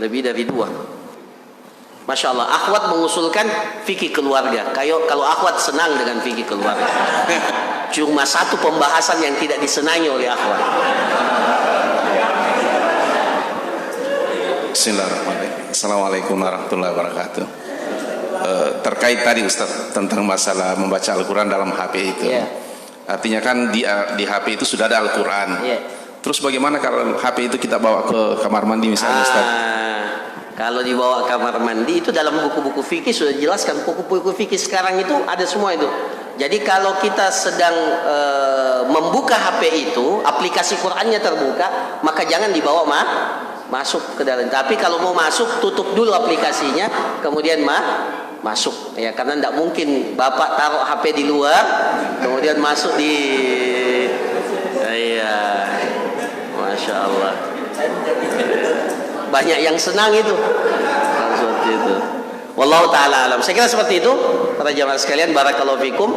lebih dari 2. Masya Allah, akhwat mengusulkan fikih keluarga. Kalau akhwat senang dengan fikih keluarga. Cuma satu pembahasan yang tidak disenangi oleh akhwat. Bismillahirrahmanirrahim. Assalamualaikum warahmatullahi wabarakatuh. Terkait tadi Ustaz tentang masalah membaca Al-Quran dalam HP itu, artinya kan di HP itu sudah ada Al-Quran. Terus bagaimana kalau HP itu kita bawa ke kamar mandi misalnya Ustaz? Kalau dibawa ke kamar mandi itu dalam buku-buku fikih sudah jelaskan. Buku-buku fikih sekarang itu ada semua itu. Jadi kalau kita sedang membuka HP itu, aplikasi Qur'annya terbuka, maka jangan dibawa masuk ke dalam. Tapi kalau mau masuk, tutup dulu aplikasinya, kemudian masuk. Ya, karena tidak mungkin bapak taruh HP di luar, kemudian masuk di. Iya, masya Allah. Banyak yang senang itu. Seperti itu. Wallahu ta'ala alam. Saya kira seperti itu para jamaah sekalian, barakallahu fikum.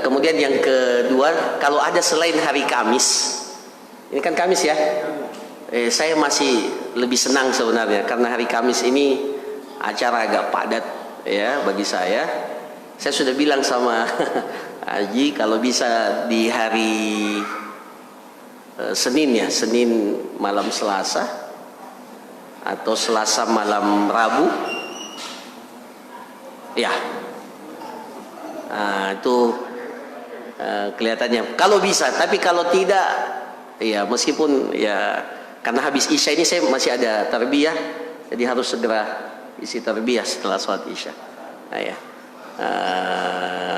Kemudian yang kedua, kalau ada selain hari Kamis, ini kan Kamis ya, saya masih lebih senang sebenarnya, karena hari Kamis ini acara agak padat ya bagi saya. Saya sudah bilang sama Haji, kalau bisa di hari Senin ya, Senin malam Selasa atau Selasa malam Rabu. Ya, itu kelihatannya. Kalau bisa, tapi kalau tidak, ya meskipun ya karena habis Isya ini saya masih ada tarbiyah, jadi harus segera isi tarbiyah setelah sholat Isya. Nah, ya.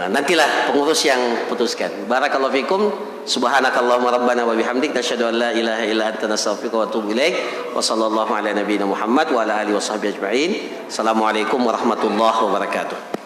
Nantilah pengurus yang putuskan. Barakallahu fikum. Subhanakallahumma rabbana wa bihamdik nasyhadu an la ilaha illa anta nastaghfiruka wa atubu ilaik. Wa sallallahu ala nabiyyina Muhammad wa ala alihi washabbihi ajma'in. Assalamualaikum warahmatullahi wabarakatuh.